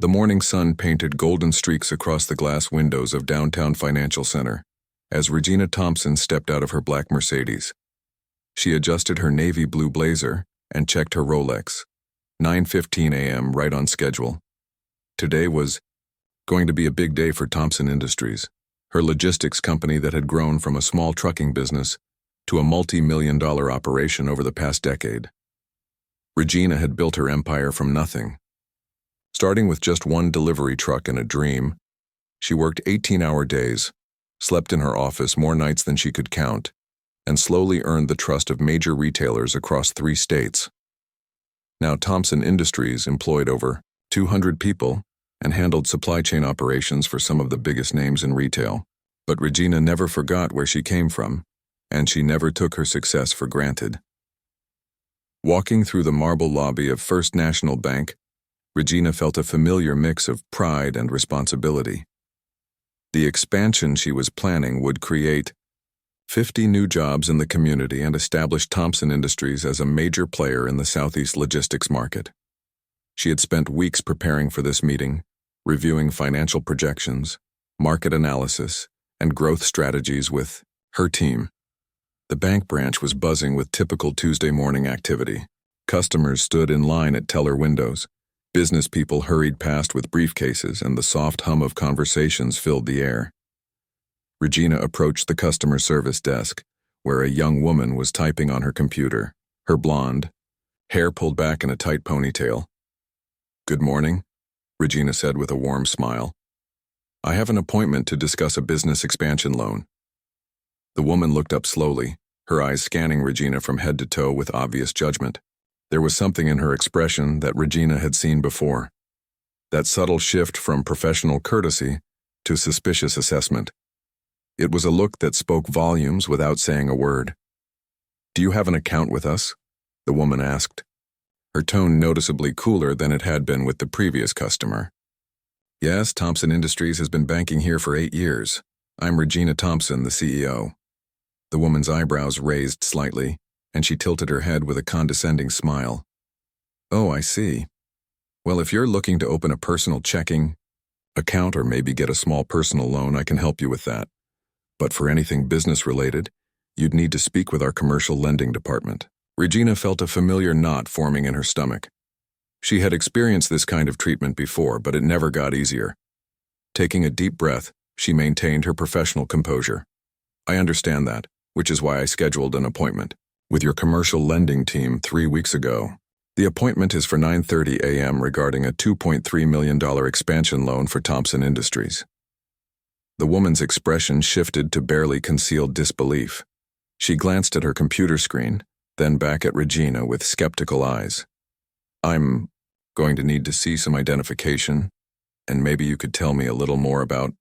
The morning sun painted golden streaks across the glass windows of downtown Financial Center as Regina Thompson stepped out of her black Mercedes. She adjusted her navy blue blazer and checked her Rolex. 9:15 a.m. right on schedule. Today was going to be a big day for Thompson Industries, her logistics company that had grown from a small trucking business to a multi-million-dollar operation over the past decade. Regina had built her empire from nothing. Starting with just one delivery truck and a dream, she worked 18-hour days, slept in her office more nights than she could count, and slowly earned the trust of major retailers across 3 states. Now Thompson Industries employed over 200 people and handled supply chain operations for some of the biggest names in retail. But Regina never forgot where she came from, and she never took her success for granted. Walking through the marble lobby of First National Bank, Regina felt a familiar mix of pride and responsibility. The expansion she was planning would create 50 new jobs in the community and establish Thompson Industries as a major player in the Southeast logistics market. She had spent weeks preparing for this meeting, reviewing financial projections, market analysis, and growth strategies with her team. The bank branch was buzzing with typical Tuesday morning activity. Customers stood in line at teller windows. Business people hurried past with briefcases, and the soft hum of conversations filled the air. Regina approached the customer service desk, where a young woman was typing on her computer, her blonde hair pulled back in a tight ponytail. "Good morning," Regina said with a warm smile. "I have an appointment to discuss a business expansion loan." The woman looked up slowly, her eyes scanning Regina from head to toe with obvious judgment. There was something in her expression that Regina had seen before. That subtle shift from professional courtesy to suspicious assessment. It was a look that spoke volumes without saying a word. "Do you have an account with us?" the woman asked, her tone noticeably cooler than it had been with the previous customer. "Yes, Thompson Industries has been banking here for 8 years. I'm Regina Thompson, the CEO." The woman's eyebrows raised slightly, and she tilted her head with a condescending smile. "Oh, I see. Well, if you're looking to open a personal checking account or maybe get a small personal loan, I can help you with that. But for anything business-related, you'd need to speak with our commercial lending department." Regina felt a familiar knot forming in her stomach. She had experienced this kind of treatment before, but it never got easier. Taking a deep breath, she maintained her professional composure. "I understand that, which is why I scheduled an appointment with your commercial lending team 3 weeks ago. The appointment is for 9:30 a.m. regarding a $2.3 million expansion loan for Thompson Industries." The woman's expression shifted to barely concealed disbelief. She glanced at her computer screen, then back at Regina with skeptical eyes. "I'm going to need to see some identification, and maybe you could tell me a little more about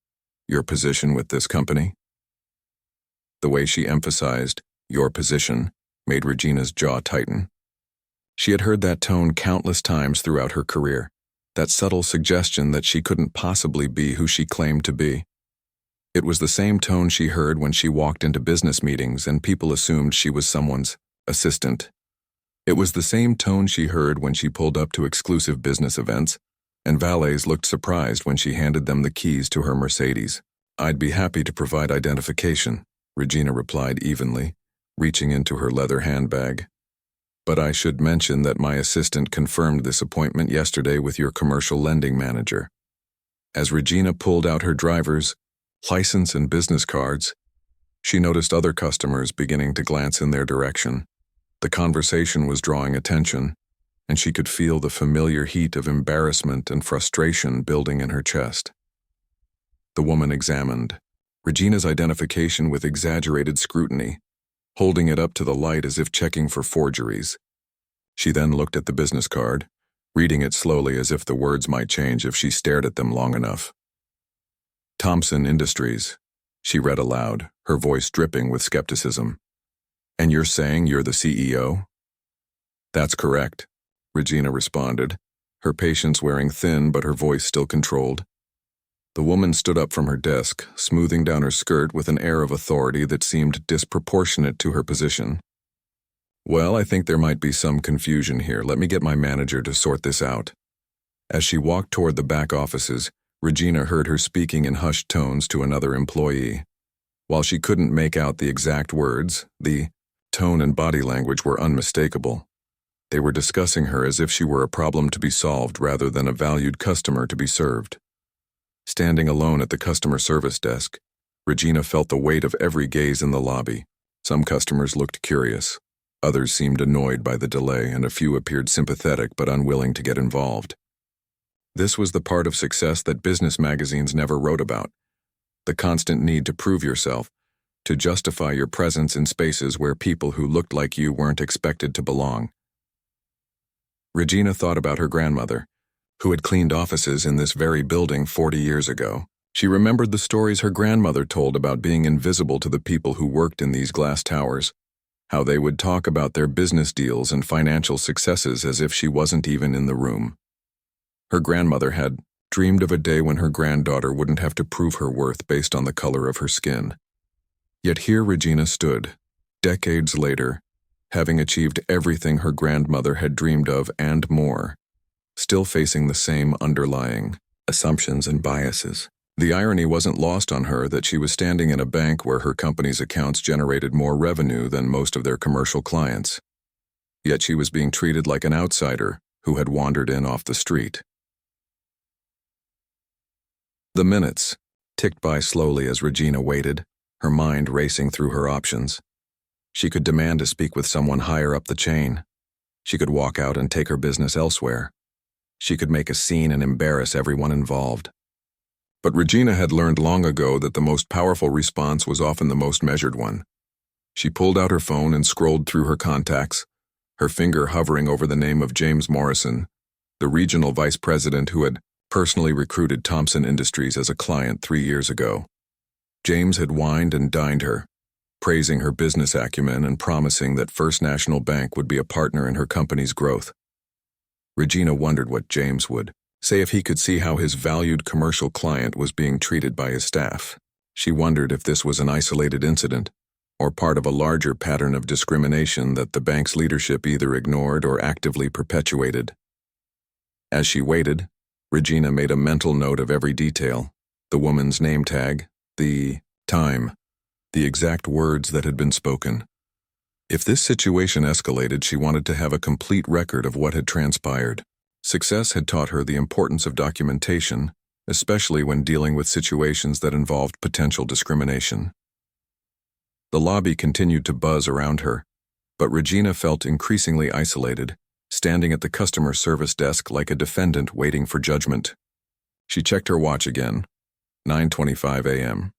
your position with this company." The way she emphasized "your position" made Regina's jaw tighten. She had heard that tone countless times throughout her career, that subtle suggestion that she couldn't possibly be who she claimed to be. It was the same tone she heard when she walked into business meetings and people assumed she was someone's assistant. It was the same tone she heard when she pulled up to exclusive business events, and valets looked surprised when she handed them the keys to her Mercedes. "I'd be happy to provide identification," Regina replied evenly, reaching into her leather handbag. "But I should mention that my assistant confirmed this appointment yesterday with your commercial lending manager." As Regina pulled out her driver's license and business cards, she noticed other customers beginning to glance in their direction. The conversation was drawing attention, and she could feel the familiar heat of embarrassment and frustration building in her chest. The woman examined Regina's identification with exaggerated scrutiny, holding it up to the light as if checking for forgeries. She then looked at the business card, reading it slowly as if the words might change if she stared at them long enough. "Thompson Industries," she read aloud, her voice dripping with skepticism. "And you're saying you're the CEO?" "That's correct," Regina responded, her patience wearing thin but her voice still controlled. The woman stood up from her desk, smoothing down her skirt with an air of authority that seemed disproportionate to her position. "Well, I think there might be some confusion here. Let me get my manager to sort this out." As she walked toward the back offices, Regina heard her speaking in hushed tones to another employee. While she couldn't make out the exact words, the tone and body language were unmistakable. They were discussing her as if she were a problem to be solved rather than a valued customer to be served. Standing alone at the customer service desk, Regina felt the weight of every gaze in the lobby. Some customers looked curious. Others seemed annoyed by the delay, and a few appeared sympathetic but unwilling to get involved. This was the part of success that business magazines never wrote about: the constant need to prove yourself, to justify your presence in spaces where people who looked like you weren't expected to belong. Regina thought about her grandmother, who had cleaned offices in this very building 40 years ago. She remembered the stories her grandmother told about being invisible to the people who worked in these glass towers, how they would talk about their business deals and financial successes as if she wasn't even in the room. Her grandmother had dreamed of a day when her granddaughter wouldn't have to prove her worth based on the color of her skin. Yet here Regina stood, decades later, having achieved everything her grandmother had dreamed of and more, still facing the same underlying assumptions and biases. The irony wasn't lost on her that she was standing in a bank where her company's accounts generated more revenue than most of their commercial clients. Yet she was being treated like an outsider who had wandered in off the street. The minutes ticked by slowly as Regina waited, her mind racing through her options. She could demand to speak with someone higher up the chain. She could walk out and take her business elsewhere. She could make a scene and embarrass everyone involved. But Regina had learned long ago that the most powerful response was often the most measured one. She pulled out her phone and scrolled through her contacts, her finger hovering over the name of James Morrison, the regional vice president who had personally recruited Thompson Industries as a client 3 years ago. James had wined and dined her, praising her business acumen and promising that First National Bank would be a partner in her company's growth. Regina wondered what James would say if he could see how his valued commercial client was being treated by his staff. She wondered if this was an isolated incident, or part of a larger pattern of discrimination that the bank's leadership either ignored or actively perpetuated. As she waited, Regina made a mental note of every detail: the woman's name tag, the time, the exact words that had been spoken. If this situation escalated, she wanted to have a complete record of what had transpired. Success had taught her the importance of documentation, especially when dealing with situations that involved potential discrimination. The lobby continued to buzz around her, but Regina felt increasingly isolated, standing at the customer service desk like a defendant waiting for judgment. She checked her watch again, 9:25 a.m.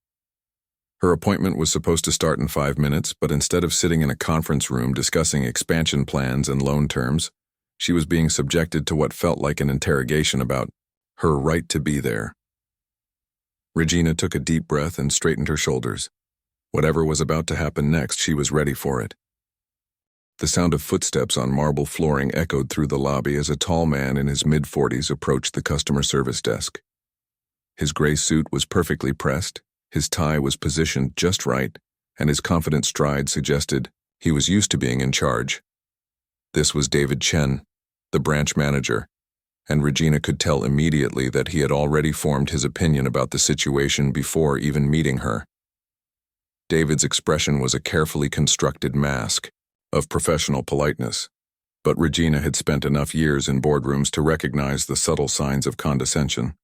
Her appointment was supposed to start in 5 minutes, but instead of sitting in a conference room discussing expansion plans and loan terms, she was being subjected to what felt like an interrogation about her right to be there. Regina took a deep breath and straightened her shoulders. Whatever was about to happen next, she was ready for it. The sound of footsteps on marble flooring echoed through the lobby as a tall man in his mid-40s approached the customer service desk. His gray suit was perfectly pressed, his tie was positioned just right, and his confident stride suggested he was used to being in charge. This was David Chen, the branch manager, and Regina could tell immediately that he had already formed his opinion about the situation before even meeting her. David's expression was a carefully constructed mask of professional politeness, but Regina had spent enough years in boardrooms to recognize the subtle signs of condescension.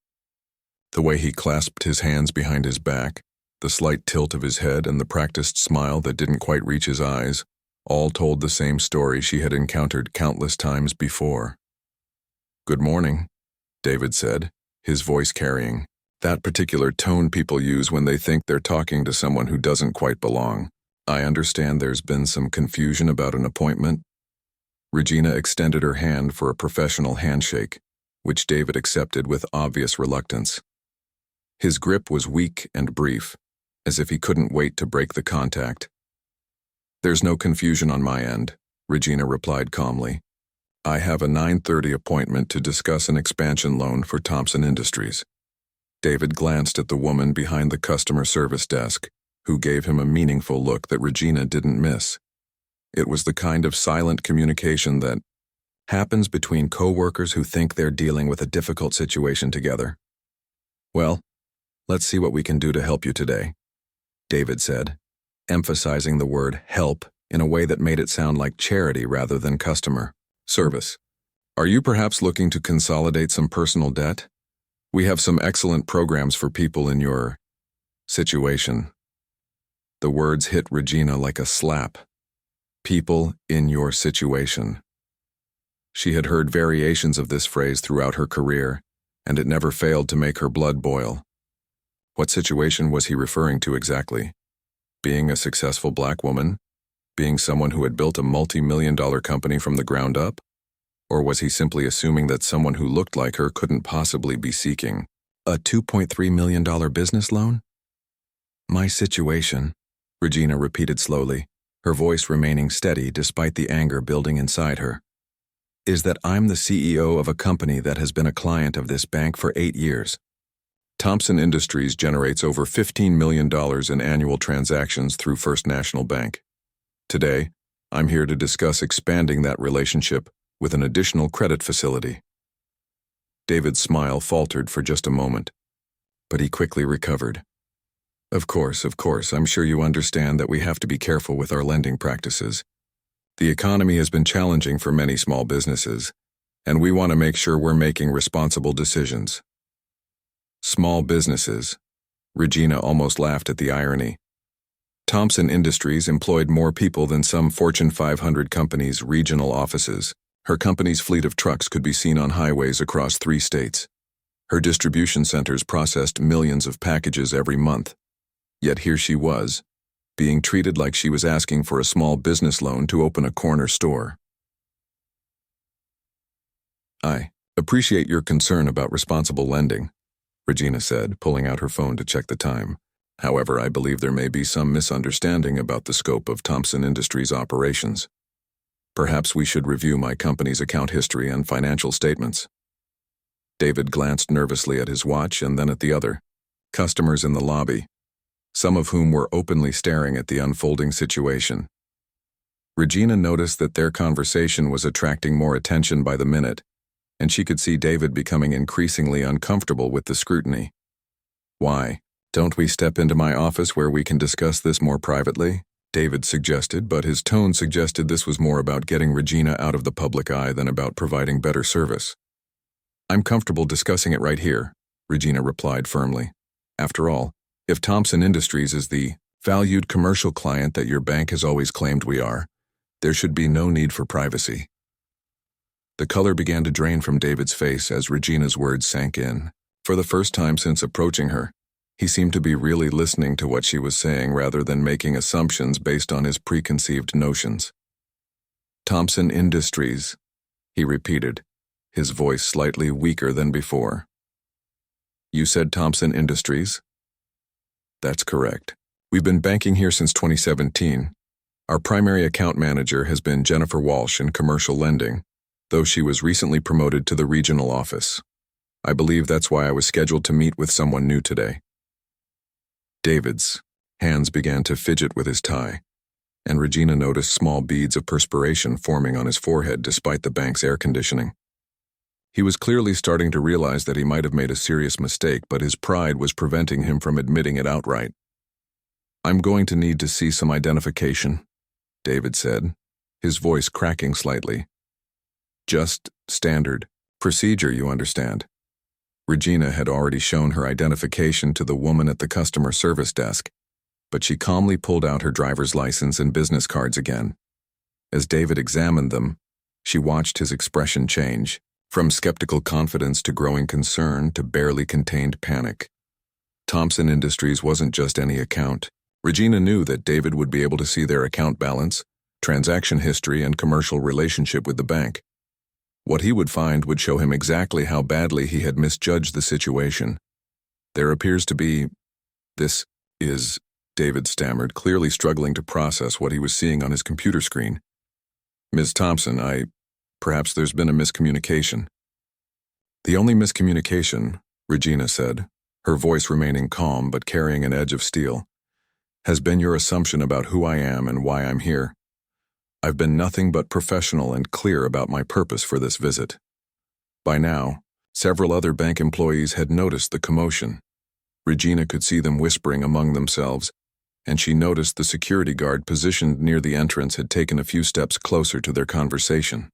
The way he clasped his hands behind his back, the slight tilt of his head, and the practiced smile that didn't quite reach his eyes, all told the same story she had encountered countless times before. "Good morning," David said, his voice carrying that particular tone people use when they think they're talking to someone who doesn't quite belong. "I understand there's been some confusion about an appointment." Regina extended her hand for a professional handshake, which David accepted with obvious reluctance. His grip was weak and brief, as if he couldn't wait to break the contact. "There's no confusion on my end," Regina replied calmly. "I have a 9:30 appointment to discuss an expansion loan for Thompson Industries." David glanced at the woman behind the customer service desk, who gave him a meaningful look that Regina didn't miss. It was the kind of silent communication that, Happens between co-workers who think they're dealing with a difficult situation together. Well, let's see what we can do to help you today, David said, emphasizing the word help in a way that made it sound like charity rather than customer service. Are you perhaps looking to consolidate some personal debt? We have some excellent programs for people in your situation. The words hit Regina like a slap. People in your situation. She had heard variations of this phrase throughout her career, and it never failed to make her blood boil. What situation was he referring to exactly? Being a successful black woman? Being someone who had built a multi-million-dollar company from the ground up? Or was he simply assuming that someone who looked like her couldn't possibly be seeking a $2.3 million business loan? My situation, Regina repeated slowly, her voice remaining steady despite the anger building inside her, is that I'm the CEO of a company that has been a client of this bank for 8 years. Thompson Industries generates over $15 million in annual transactions through First National Bank. Today, I'm here to discuss expanding that relationship with an additional credit facility. David's smile faltered for just a moment, but he quickly recovered. Of course, I'm sure you understand that we have to be careful with our lending practices. The economy has been challenging for many small businesses, and we want to make sure we're making responsible decisions. Small businesses. Regina almost laughed at the irony. Thompson Industries employed more people than some Fortune 500 companies' regional offices. Her company's fleet of trucks could be seen on highways across 3 states. Her distribution centers processed millions of packages every month. Yet here she was, being treated like she was asking for a small business loan to open a corner store. I appreciate your concern about responsible lending, Regina said, pulling out her phone to check the time. However, I believe there may be some misunderstanding about the scope of Thompson Industries' operations. Perhaps we should review my company's account history and financial statements. David glanced nervously at his watch and then at the other customers in the lobby, some of whom were openly staring at the unfolding situation. Regina noticed that their conversation was attracting more attention by the minute, and she could see David becoming increasingly uncomfortable with the scrutiny. Why, don't we step into my office where we can discuss this more privately? David suggested, but his tone suggested this was more about getting Regina out of the public eye than about providing better service. I'm comfortable discussing it right here, Regina replied firmly. After all, if Thompson Industries is the valued commercial client that your bank has always claimed we are, there should be no need for privacy. The color began to drain from David's face as Regina's words sank in. For the first time since approaching her, he seemed to be really listening to what she was saying rather than making assumptions based on his preconceived notions. Thompson Industries, he repeated, his voice slightly weaker than before. You said Thompson Industries? That's correct. We've been banking here since 2017. Our primary account manager has been Jennifer Walsh in commercial lending, though she was recently promoted to the regional office. I believe that's why I was scheduled to meet with someone new today. David's hands began to fidget with his tie, and Regina noticed small beads of perspiration forming on his forehead despite the bank's air conditioning. He was clearly starting to realize that he might have made a serious mistake, but his pride was preventing him from admitting it outright. I'm going to need to see some identification, David said, his voice cracking slightly. Just standard procedure, you understand. Regina had already shown her identification to the woman at the customer service desk, but she calmly pulled out her driver's license and business cards again. As David examined them, she watched his expression change, from skeptical confidence to growing concern to barely contained panic. Thompson Industries wasn't just any account. Regina knew that David would be able to see their account balance, transaction history, and commercial relationship with the bank. What he would find would show him exactly how badly he had misjudged the situation. There appears to be... This is... David stammered, clearly struggling to process what he was seeing on his computer screen. Ms. Thompson, perhaps there's been a miscommunication. The only miscommunication, Regina said, her voice remaining calm but carrying an edge of steel, has been your assumption about who I am and why I'm here. I've been nothing but professional and clear about my purpose for this visit. By now, several other bank employees had noticed the commotion. Regina could see them whispering among themselves, and she noticed the security guard positioned near the entrance had taken a few steps closer to their conversation.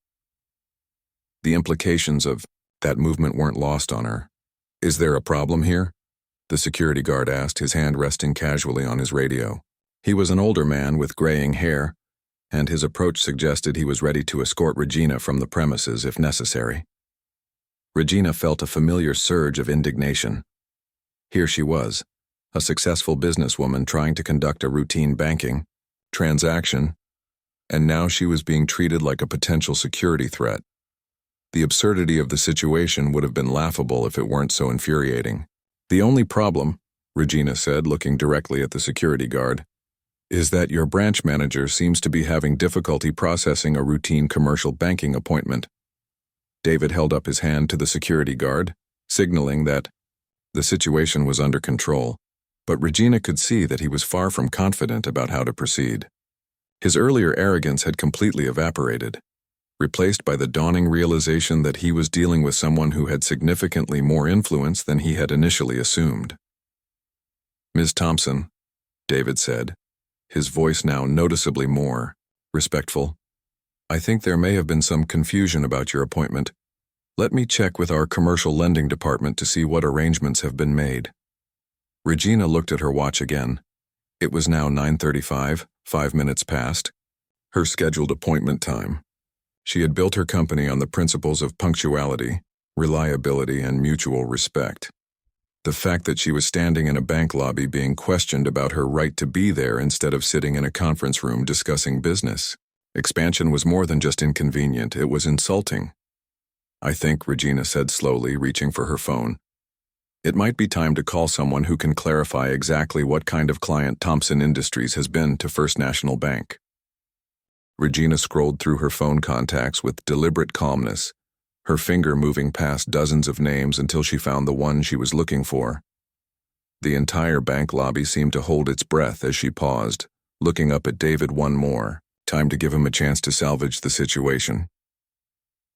The implications of that movement weren't lost on her. "Is there a problem here?" the security guard asked, his hand resting casually on his radio. He was an older man with graying hair, and his approach suggested he was ready to escort Regina from the premises if necessary. Regina felt a familiar surge of indignation. Here she was, a successful businesswoman trying to conduct a routine banking transaction, and now she was being treated like a potential security threat. The absurdity of the situation would have been laughable if it weren't so infuriating. "The only problem," Regina said, looking directly at the security guard, "is that your branch manager seems to be having difficulty processing a routine commercial banking appointment." David held up his hand to the security guard, signaling that the situation was under control, but Regina could see that he was far from confident about how to proceed. His earlier arrogance had completely evaporated, replaced by the dawning realization that he was dealing with someone who had significantly more influence than he had initially assumed. "Ms. Thompson," David said, his voice now noticeably more respectful, "I think there may have been some confusion about your appointment. Let me check with our commercial lending department to see what arrangements have been made." Regina looked at her watch again. It was now 9:35, 5 minutes past, her scheduled appointment time. She had built her company on the principles of punctuality, reliability, and mutual respect. The fact that she was standing in a bank lobby being questioned about her right to be there instead of sitting in a conference room discussing business expansion was more than just inconvenient, it was insulting. "I think," Regina said slowly, reaching for her phone, "it might be time to call someone who can clarify exactly what kind of client Thompson Industries has been to First National Bank." Regina scrolled through her phone contacts with deliberate calmness, her finger moving past dozens of names until she found the one she was looking for. The entire bank lobby seemed to hold its breath as she paused, looking up at David one more, time to give him a chance to salvage the situation.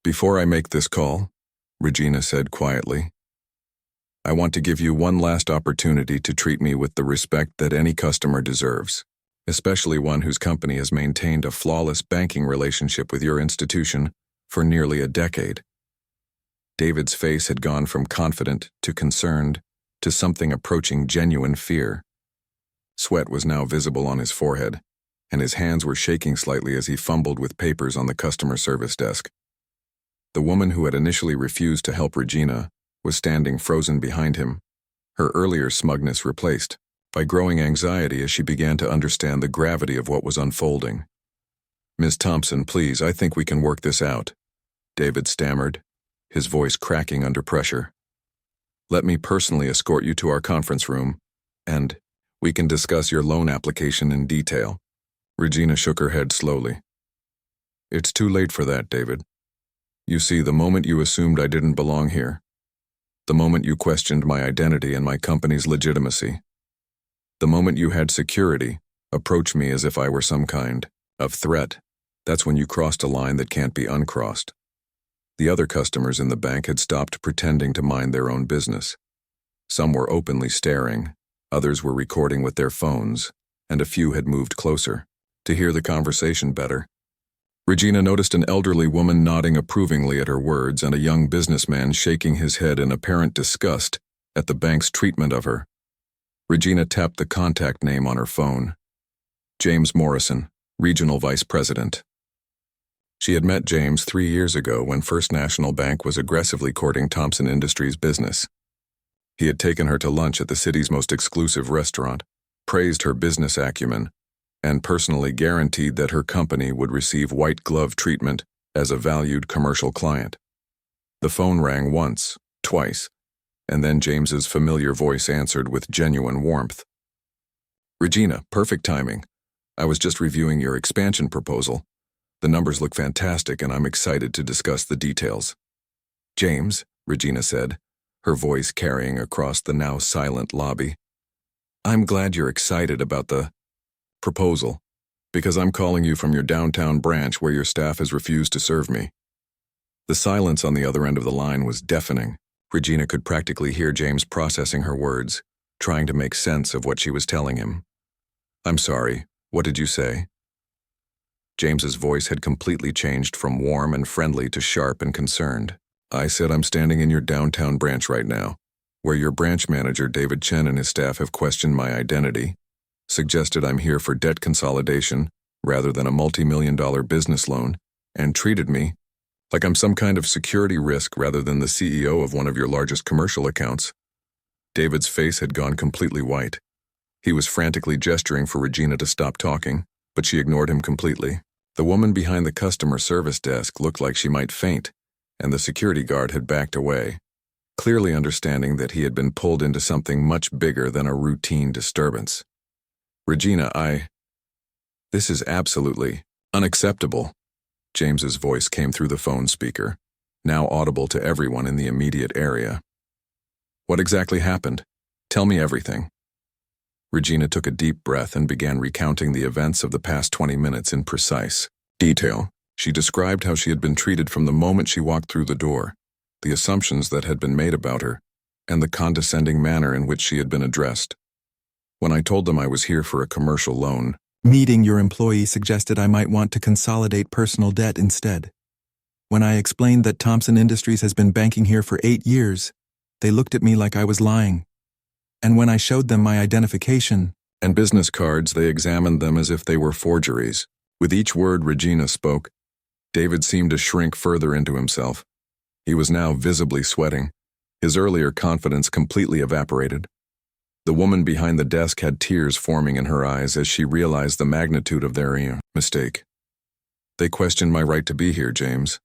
"Before I make this call," Regina said quietly, "I want to give you one last opportunity to treat me with the respect that any customer deserves, especially one whose company has maintained a flawless banking relationship with your institution for nearly a decade." David's face had gone from confident to concerned to something approaching genuine fear. Sweat was now visible on his forehead, and his hands were shaking slightly as he fumbled with papers on the customer service desk. The woman who had initially refused to help Regina was standing frozen behind him, her earlier smugness replaced by growing anxiety as she began to understand the gravity of what was unfolding. "Ms. Thompson, please, I think we can work this out," David stammered, his voice cracking under pressure. "Let me personally escort you to our conference room, and we can discuss your loan application in detail." Regina shook her head slowly. "It's too late for that, David. You see, the moment you assumed I didn't belong here, the moment you questioned my identity and my company's legitimacy, the moment you had security approach me as if I were some kind of threat, that's when you crossed a line that can't be uncrossed." The other customers in the bank had stopped pretending to mind their own business. Some were openly staring, others were recording with their phones, and a few had moved closer to hear the conversation better. Regina noticed an elderly woman nodding approvingly at her words and a young businessman shaking his head in apparent disgust at the bank's treatment of her. Regina tapped the contact name on her phone. James Morrison, Regional Vice President. She had met James 3 years ago when First National Bank was aggressively courting Thompson Industries business. He had taken her to lunch at the city's most exclusive restaurant, praised her business acumen, and personally guaranteed that her company would receive white-glove treatment as a valued commercial client. The phone rang once, twice, and then James's familiar voice answered with genuine warmth. "Regina, perfect timing. I was just reviewing your expansion proposal. The numbers look fantastic and I'm excited to discuss the details." "James," Regina said, her voice carrying across the now silent lobby, "I'm glad you're excited about the proposal, Because I'm calling you from your downtown branch where your staff has refused to serve me. The silence on the other end of the line was deafening. Regina could practically hear James processing her words, trying to make sense of what she was telling him. I'm sorry, what did you say? James's voice had completely changed from warm and friendly to sharp and concerned. I said I'm standing in your downtown branch right now, where your branch manager David Chen and his staff have questioned my identity, suggested I'm here for debt consolidation rather than a multi-million-dollar business loan, and treated me like I'm some kind of security risk rather than the CEO of one of your largest commercial accounts. David's face had gone completely white. He was frantically gesturing for Regina to stop talking, but she ignored him completely. The woman behind the customer service desk looked like she might faint, and the security guard had backed away, clearly understanding that he had been pulled into something much bigger than a routine disturbance. Regina, This is absolutely unacceptable. James's voice came through the phone speaker, now audible to everyone in the immediate area. What exactly happened? Tell me everything. Regina took a deep breath and began recounting the events of the past 20 minutes in precise detail. She described how she had been treated from the moment she walked through the door, the assumptions that had been made about her, and the condescending manner in which she had been addressed. When I told them I was here for a commercial loan, meeting your employee suggested I might want to consolidate personal debt instead. When I explained that Thompson Industries has been banking here for 8 years, they looked at me like I was lying. And when I showed them my identification and business cards, they examined them as if they were forgeries. With each word Regina spoke, David seemed to shrink further into himself. He was now visibly sweating. His earlier confidence completely evaporated. The woman behind the desk had tears forming in her eyes as she realized the magnitude of their mistake. They questioned my right to be here, James.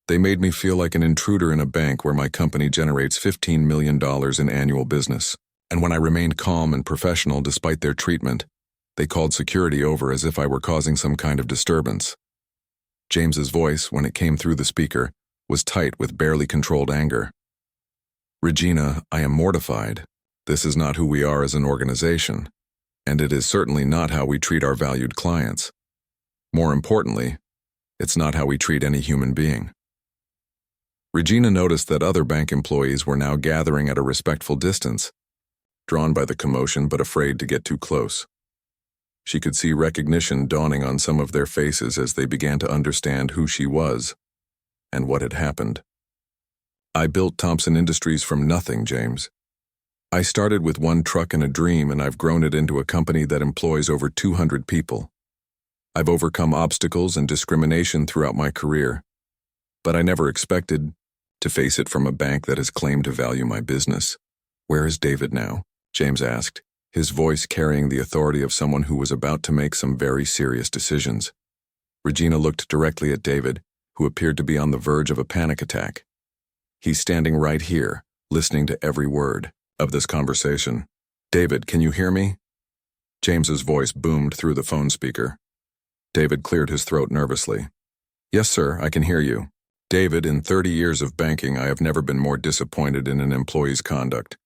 They made me feel like an intruder in a bank where my company generates $15 million in annual business. And when I remained calm and professional despite their treatment, they called security over as if I were causing some kind of disturbance. James's voice, when it came through the speaker, was tight with barely controlled anger. Regina, I am mortified. This is not who we are as an organization, and it is certainly not how we treat our valued clients. More importantly, it's not how we treat any human being. Regina noticed that other bank employees were now gathering at a respectful distance, drawn by the commotion but afraid to get too close. She could see recognition dawning on some of their faces as they began to understand who she was and what had happened. I built Thompson Industries from nothing, James. I started with one truck and a dream, and I've grown it into a company that employs over 200 people. I've overcome obstacles and discrimination throughout my career, but I never expected to face it from a bank that has claimed to value my business. Where is David now? James asked, his voice carrying the authority of someone who was about to make some very serious decisions. Regina looked directly at David, who appeared to be on the verge of a panic attack. He's standing right here, listening to every word of this conversation. David, can you hear me? James's voice boomed through the phone speaker. David cleared his throat nervously. Yes, sir, I can hear you. David, in 30 years of banking, I have never been more disappointed in an employee's conduct.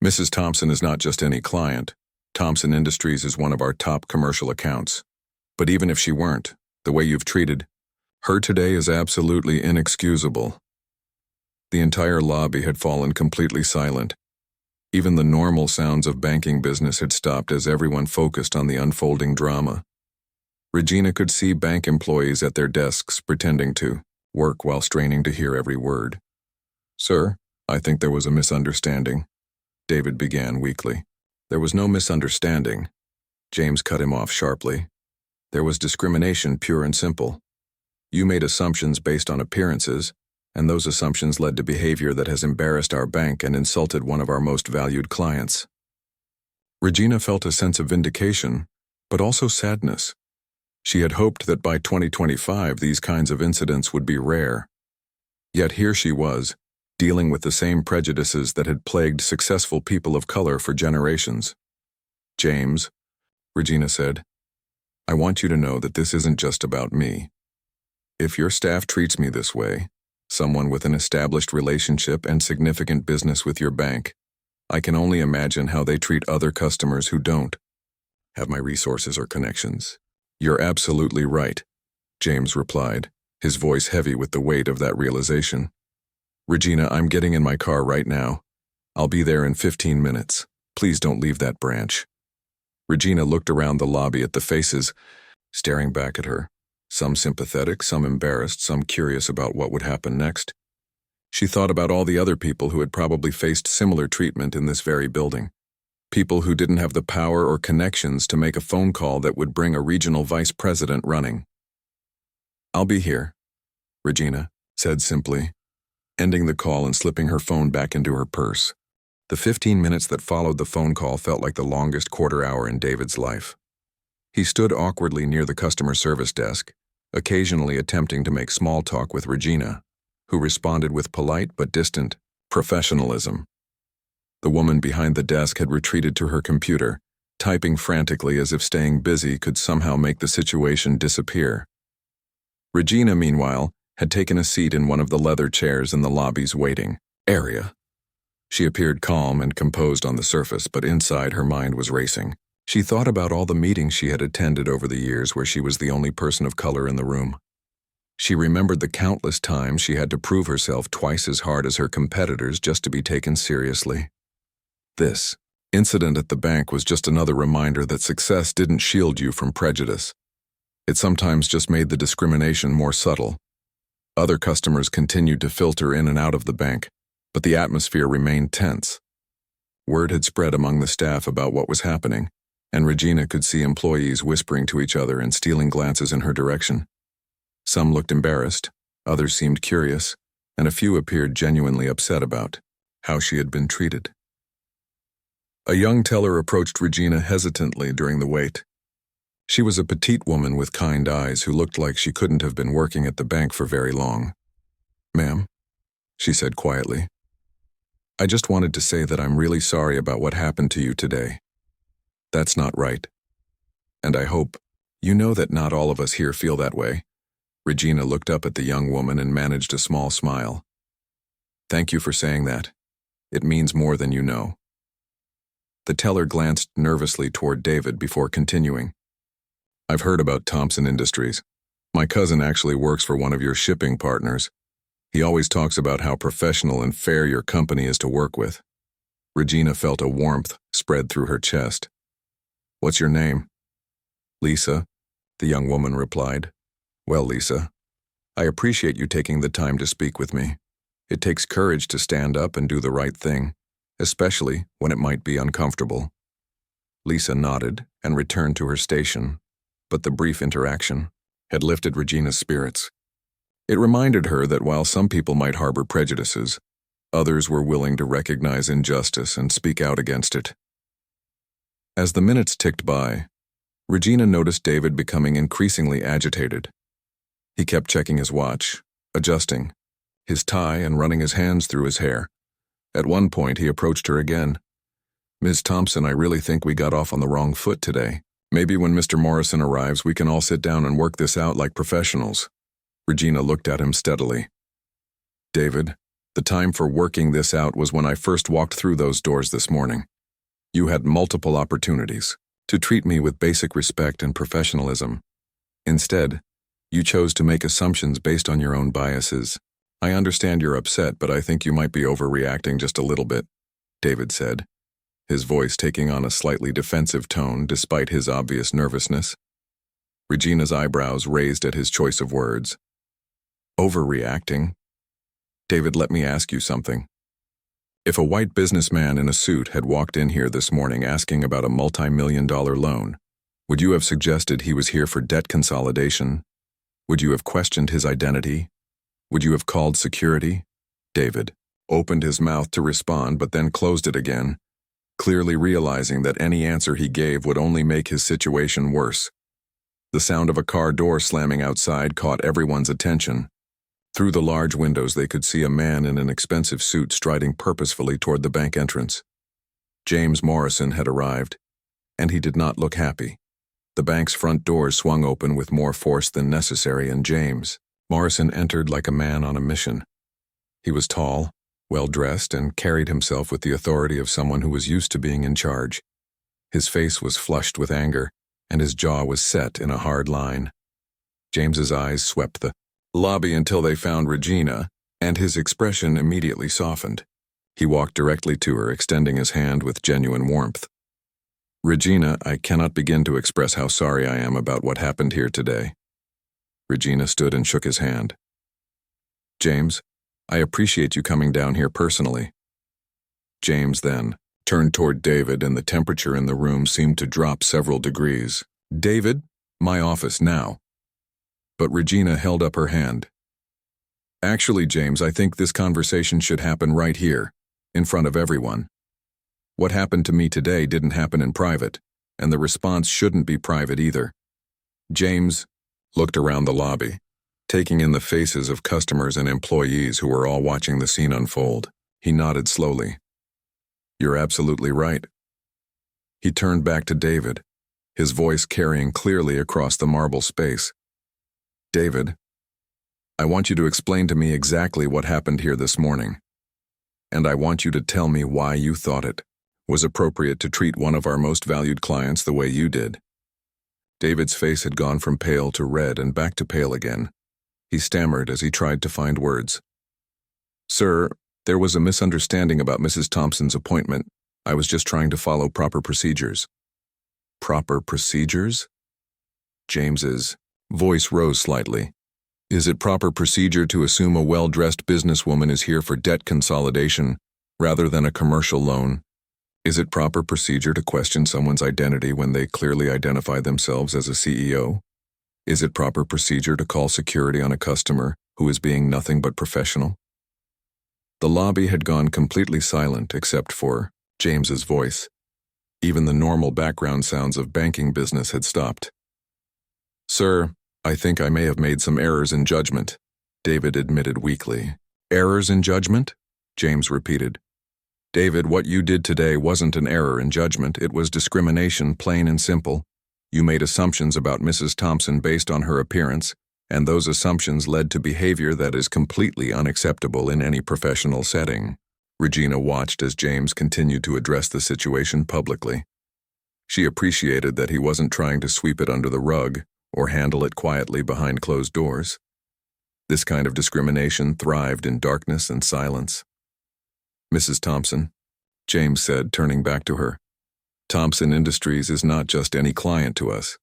Mrs. Thompson is not just any client. Thompson Industries is one of our top commercial accounts. But even if she weren't, the way you've treated her today is absolutely inexcusable. The entire lobby had fallen completely silent. Even the normal sounds of banking business had stopped as everyone focused on the unfolding drama. Regina could see bank employees at their desks pretending to work while straining to hear every word. Sir, I think there was a misunderstanding, David began weakly. There was no misunderstanding. James cut him off sharply. There was discrimination, pure and simple. You made assumptions based on appearances, and those assumptions led to behavior that has embarrassed our bank and insulted one of our most valued clients. Regina felt a sense of vindication, but also sadness. She had hoped that by 2025 these kinds of incidents would be rare. Yet here she was, dealing with the same prejudices that had plagued successful people of color for generations. James, Regina said, I want you to know that this isn't just about me. If your staff treats me this way, someone with an established relationship and significant business with your bank, I can only imagine how they treat other customers who don't have my resources or connections. You're absolutely right, James replied, his voice heavy with the weight of that realization. Regina, I'm getting in my car right now. I'll be there in 15 minutes. Please don't leave that branch. Regina looked around the lobby at the faces, staring back at her, some sympathetic, some embarrassed, some curious about what would happen next. She thought about all the other people who had probably faced similar treatment in this very building. People who didn't have the power or connections to make a phone call that would bring a regional vice president running. I'll be here, Regina said simply, ending the call and slipping her phone back into her purse. The 15 minutes that followed the phone call felt like the longest quarter hour in David's life. He stood awkwardly near the customer service desk, occasionally attempting to make small talk with Regina, who responded with polite but distant professionalism. The woman behind the desk had retreated to her computer, typing frantically as if staying busy could somehow make the situation disappear. Regina, meanwhile, had taken a seat in one of the leather chairs in the lobby's waiting area. She appeared calm and composed on the surface, but inside her mind was racing. She thought about all the meetings she had attended over the years where she was the only person of color in the room. She remembered the countless times she had to prove herself twice as hard as her competitors just to be taken seriously. This incident at the bank was just another reminder that success didn't shield you from prejudice. It sometimes just made the discrimination more subtle. Other customers continued to filter in and out of the bank, but the atmosphere remained tense. Word had spread among the staff about what was happening, and Regina could see employees whispering to each other and stealing glances in her direction. Some looked embarrassed, others seemed curious, and a few appeared genuinely upset about how she had been treated. A young teller approached Regina hesitantly during the wait. She was a petite woman with kind eyes who looked like she couldn't have been working at the bank for very long. "Ma'am," she said quietly, "I just wanted to say that I'm really sorry about what happened to you today. That's not right. And I hope you know that not all of us here feel that way." Regina looked up at the young woman and managed a small smile. "Thank you for saying that. It means more than you know." The teller glanced nervously toward David before continuing. "I've heard about Thompson Industries. My cousin actually works for one of your shipping partners. He always talks about how professional and fair your company is to work with." Regina felt a warmth spread through her chest. "What's your name?" "Lisa," the young woman replied. "Well, Lisa, I appreciate you taking the time to speak with me. It takes courage to stand up and do the right thing, especially when it might be uncomfortable." Lisa nodded and returned to her station, but the brief interaction had lifted Regina's spirits. It reminded her that while some people might harbor prejudices, others were willing to recognize injustice and speak out against it. As the minutes ticked by, Regina noticed David becoming increasingly agitated. He kept checking his watch, adjusting his tie and running his hands through his hair. At one point, he approached her again. "Ms. Thompson, I really think we got off on the wrong foot today. Maybe when Mr. Morrison arrives, we can all sit down and work this out like professionals." Regina looked at him steadily. "David, the time for working this out was when I first walked through those doors this morning. You had multiple opportunities to treat me with basic respect and professionalism. Instead, you chose to make assumptions based on your own biases. I understand you're upset, but I think you might be overreacting just a little bit," David said, his voice taking on a slightly defensive tone despite his obvious nervousness. Regina's eyebrows raised at his choice of words. "Overreacting? David, let me ask you something. If a white businessman in a suit had walked in here this morning asking about a multi-million-dollar loan, would you have suggested he was here for debt consolidation? Would you have questioned his identity? Would you have called security?" David opened his mouth to respond but then closed it again, clearly realizing that any answer he gave would only make his situation worse. The sound of a car door slamming outside caught everyone's attention. Through the large windows they could see a man in an expensive suit striding purposefully toward the bank entrance. James Morrison had arrived, and he did not look happy. The bank's front doors swung open with more force than necessary, and James Morrison entered like a man on a mission. He was tall, well-dressed, and carried himself with the authority of someone who was used to being in charge. His face was flushed with anger, and his jaw was set in a hard line. James's eyes swept the lobby until they found Regina, and his expression immediately softened. He walked directly to her, extending his hand with genuine warmth. "Regina, I cannot begin to express how sorry I am about what happened here today." Regina stood and shook his hand. "James, I appreciate you coming down here personally." James then turned toward David, and the temperature in the room seemed to drop several degrees. "David, my office now." But Regina held up her hand. "Actually, James, I think this conversation should happen right here, in front of everyone. What happened to me today didn't happen in private, and the response shouldn't be private either." James looked around the lobby, taking in the faces of customers and employees who were all watching the scene unfold. He nodded slowly. "You're absolutely right." He turned back to David, his voice carrying clearly across the marble space. "David, I want you to explain to me exactly what happened here this morning, and I want you to tell me why you thought it was appropriate to treat one of our most valued clients the way you did." David's face had gone from pale to red and back to pale again. He stammered as he tried to find words. "Sir, there was a misunderstanding about Mrs. Thompson's appointment. I was just trying to follow proper procedures." "Proper procedures?" James's voice rose slightly. "Is it proper procedure to assume a well-dressed businesswoman is here for debt consolidation rather than a commercial loan? Is it proper procedure to question someone's identity when they clearly identify themselves as a CEO? Is it proper procedure to call security on a customer who is being nothing but professional?" The lobby had gone completely silent except for James's voice. Even the normal background sounds of banking business had stopped. "Sir, I think I may have made some errors in judgment," David admitted weakly. "Errors in judgment?" James repeated. "David, what you did today wasn't an error in judgment. It was discrimination, plain and simple. You made assumptions about Mrs. Thompson based on her appearance, and those assumptions led to behavior that is completely unacceptable in any professional setting." Regina watched as James continued to address the situation publicly. She appreciated that he wasn't trying to sweep it under the rug or handle it quietly behind closed doors. This kind of discrimination thrived in darkness and silence. "Mrs. Thompson," James said, turning back to her, "Thompson Industries is not just any client to us.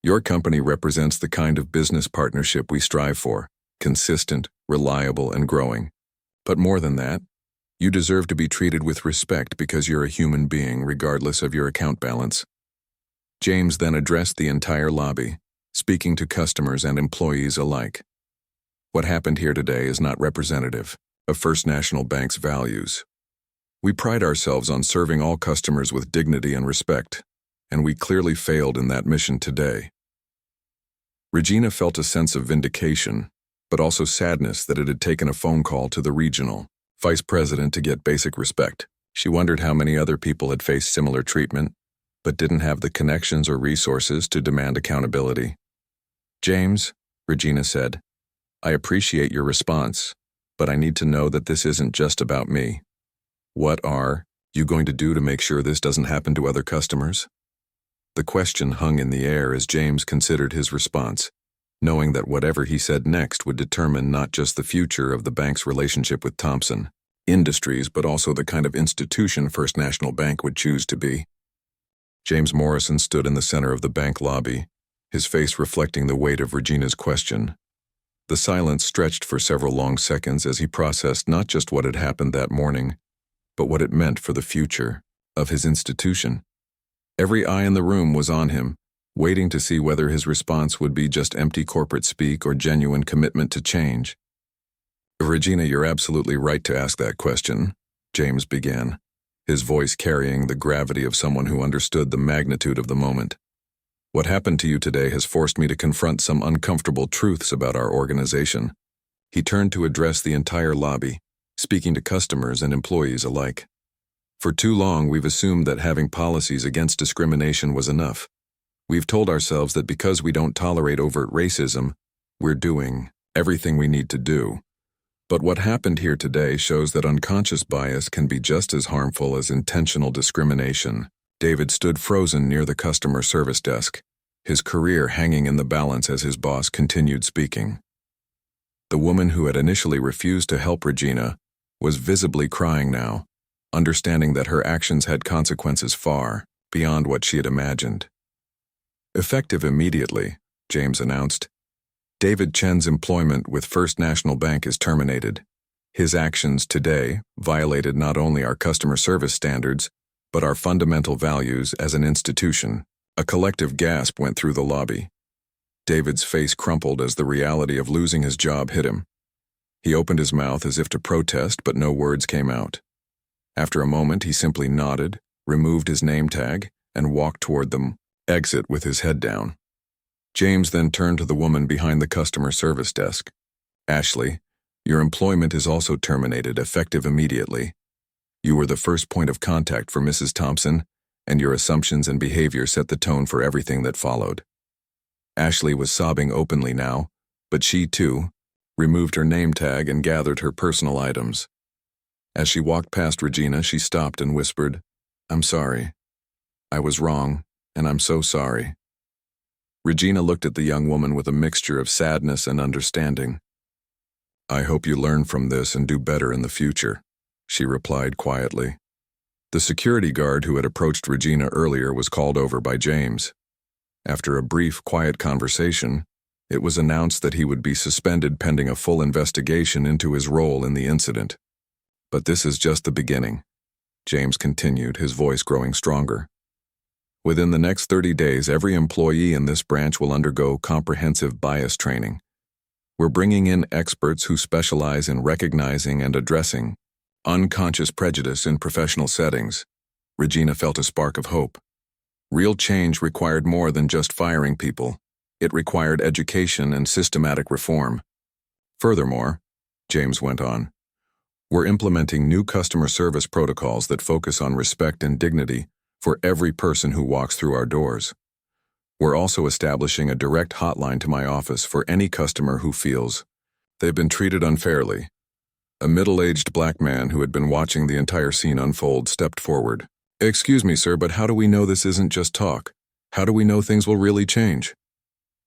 Your company represents the kind of business partnership we strive for, consistent, reliable, and growing. But more than that, you deserve to be treated with respect because you're a human being regardless of your account balance." James then addressed the entire lobby, speaking to customers and employees alike. "What happened here today is not representative of First National Bank's values. We pride ourselves on serving all customers with dignity and respect, and we clearly failed in that mission today." Regina felt a sense of vindication, but also sadness that it had taken a phone call to the regional vice president to get basic respect. She wondered how many other people had faced similar treatment, but didn't have the connections or resources to demand accountability. "James," Regina said, "I appreciate your response, but I need to know that this isn't just about me. What are you going to do to make sure this doesn't happen to other customers?" The question hung in the air as James considered his response, knowing that whatever he said next would determine not just the future of the bank's relationship with Thompson Industries, but also the kind of institution First National Bank would choose to be. James Morrison stood in the center of the bank lobby, his face reflecting the weight of Regina's question. The silence stretched for several long seconds as he processed not just what had happened that morning, but what it meant for the future of his institution. Every eye in the room was on him, waiting to see whether his response would be just empty corporate speak or genuine commitment to change. "Regina, you're absolutely right to ask that question," James began, his voice carrying the gravity of someone who understood the magnitude of the moment. "What happened to you today has forced me to confront some uncomfortable truths about our organization." He turned to address the entire lobby, speaking to customers and employees alike. "For too long, we've assumed that having policies against discrimination was enough. We've told ourselves that because we don't tolerate overt racism, we're doing everything we need to do. But what happened here today shows that unconscious bias can be just as harmful as intentional discrimination." David stood frozen near the customer service desk, his career hanging in the balance as his boss continued speaking. The woman who had initially refused to help Regina was visibly crying now, understanding that her actions had consequences far beyond what she had imagined. Effective immediately, James announced, David Chen's employment with First National Bank is terminated. His actions today violated not only our customer service standards, but our fundamental values as an institution. A collective gasp went through the lobby. David's face crumpled as the reality of losing his job hit him. He opened his mouth as if to protest, but no words came out. After a moment, he simply nodded, removed his name tag, and walked toward the exit with his head down. James then turned to the woman behind the customer service desk. Ashley, your employment is also terminated, effective immediately. You were the first point of contact for Mrs. Thompson, and your assumptions and behavior set the tone for everything that followed. Ashley was sobbing openly now, but she, too, removed her name tag and gathered her personal items. As she walked past Regina, she stopped and whispered, I'm sorry. I was wrong, and I'm so sorry. Regina looked at the young woman with a mixture of sadness and understanding. I hope you learn from this and do better in the future, she replied quietly. The security guard who had approached Regina earlier was called over by James. After a brief, quiet conversation, it was announced that he would be suspended pending a full investigation into his role in the incident. But this is just the beginning, James continued, his voice growing stronger. Within the next 30 days, every employee in this branch will undergo comprehensive bias training. We're bringing in experts who specialize in recognizing and addressing unconscious prejudice in professional settings. Regina felt a spark of hope. Real change required more than just firing people. It required education and systematic reform. Furthermore, James went on, we're implementing new customer service protocols that focus on respect and dignity for every person who walks through our doors. We're also establishing a direct hotline to my office for any customer who feels they've been treated unfairly. A middle-aged black man who had been watching the entire scene unfold stepped forward. Excuse me, sir, but how do we know this isn't just talk? How do we know things will really change?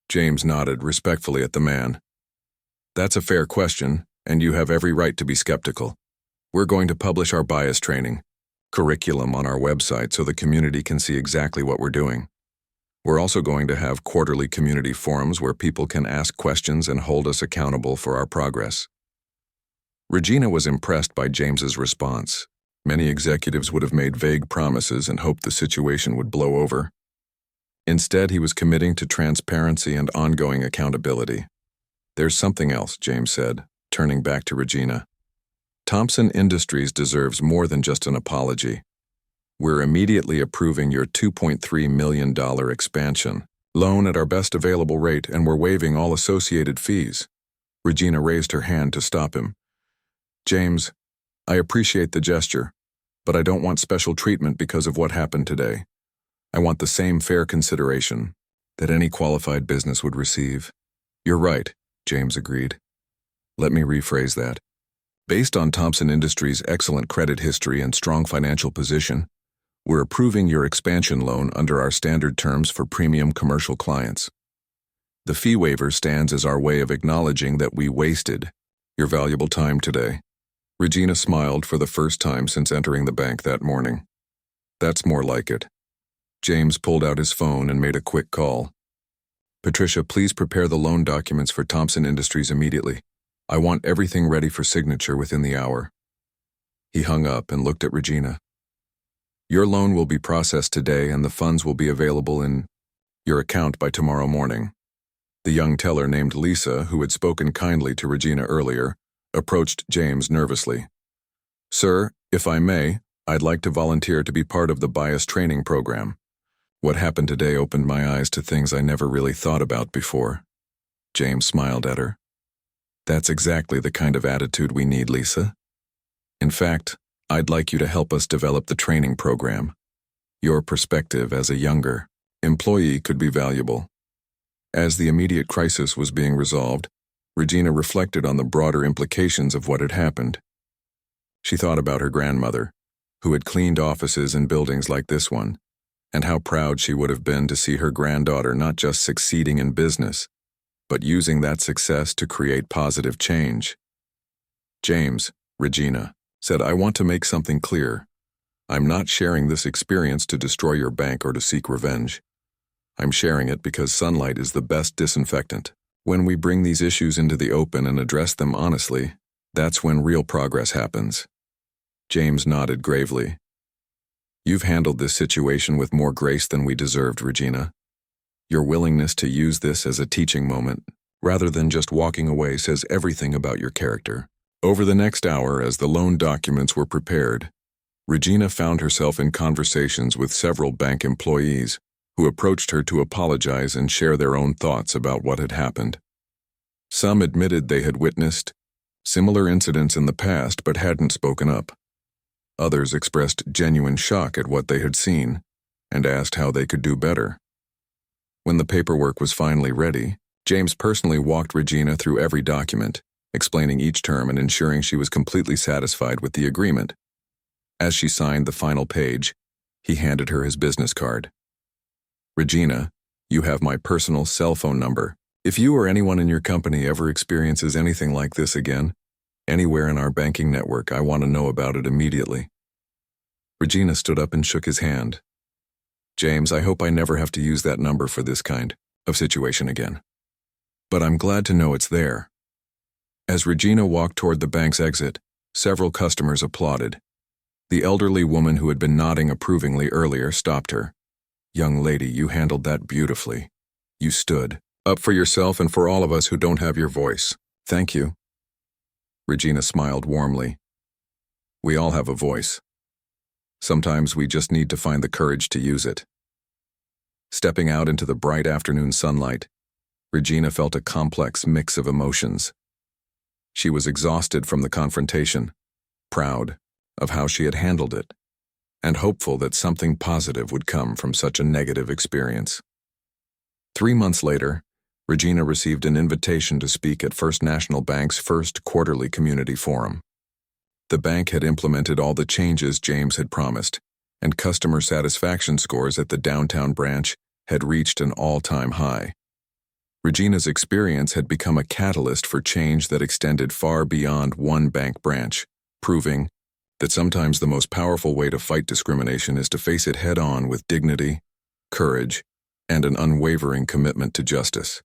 James nodded respectfully at the man. That's a fair question, and you have every right to be skeptical. We're going to publish our bias training curriculum on our website so the community can see exactly what we're doing. We're also going to have quarterly community forums where people can ask questions and hold us accountable for our progress. Regina was impressed by James's response. Many executives would have made vague promises and hoped the situation would blow over. Instead, he was committing to transparency and ongoing accountability. There's something else, James said, turning back to Regina. Thompson Industries deserves more than just an apology. We're immediately approving your $2.3 million expansion loan at our best available rate, and we're waiving all associated fees. Regina raised her hand to stop him. James, I appreciate the gesture, but I don't want special treatment because of what happened today. I want the same fair consideration that any qualified business would receive. You're right, James agreed. Let me rephrase that. Based on Thompson Industries' excellent credit history and strong financial position, we're approving your expansion loan under our standard terms for premium commercial clients. The fee waiver stands as our way of acknowledging that we wasted your valuable time today. Regina smiled for the first time since entering the bank that morning. That's more like it. James pulled out his phone and made a quick call. Patricia, please prepare the loan documents for Thompson Industries immediately. I want everything ready for signature within the hour. He hung up and looked at Regina. Your loan will be processed today and the funds will be available in your account by tomorrow morning. The young teller named Lisa, who had spoken kindly to Regina earlier, approached James nervously. Sir, if I may, I'd like to volunteer to be part of the bias training program. What happened today opened my eyes to things I never really thought about before. James smiled at her. That's exactly the kind of attitude we need, Lisa. In fact, I'd like you to help us develop the training program. Your perspective as a younger employee could be valuable. As the immediate crisis was being resolved, Regina reflected on the broader implications of what had happened. She thought about her grandmother, who had cleaned offices in buildings like this one, and how proud she would have been to see her granddaughter not just succeeding in business, but using that success to create positive change. James, Regina, said, I want to make something clear. I'm not sharing this experience to destroy your bank or to seek revenge. I'm sharing it because sunlight is the best disinfectant. When we bring these issues into the open and address them honestly, that's when real progress happens. James nodded gravely. You've handled this situation with more grace than we deserved, Regina. Your willingness to use this as a teaching moment, rather than just walking away, says everything about your character. Over the next hour, as the loan documents were prepared, Regina found herself in conversations with several bank employees who approached her to apologize and share their own thoughts about what had happened. Some admitted they had witnessed similar incidents in the past but hadn't spoken up. Others expressed genuine shock at what they had seen and asked how they could do better. When the paperwork was finally ready, James personally walked Regina through every document, explaining each term and ensuring she was completely satisfied with the agreement. As she signed the final page, he handed her his business card. Regina, you have my personal cell phone number. If you or anyone in your company ever experiences anything like this again, anywhere in our banking network, I want to know about it immediately. Regina stood up and shook his hand. James, I hope I never have to use that number for this kind of situation again. But I'm glad to know it's there. As Regina walked toward the bank's exit, several customers applauded. The elderly woman who had been nodding approvingly earlier stopped her. Young lady, you handled that beautifully. You stood up for yourself and for all of us who don't have your voice. Thank you. Regina smiled warmly. We all have a voice. Sometimes we just need to find the courage to use it. Stepping out into the bright afternoon sunlight, Regina felt a complex mix of emotions. She was exhausted from the confrontation, proud of how she had handled it, and hopeful that something positive would come from such a negative experience. 3 months later, Regina received an invitation to speak at First National Bank's first quarterly community forum. The bank had implemented all the changes James had promised, and customer satisfaction scores at the downtown branch had reached an all-time high. Regina's experience had become a catalyst for change that extended far beyond one bank branch, proving that sometimes the most powerful way to fight discrimination is to face it head-on with dignity, courage, and an unwavering commitment to justice.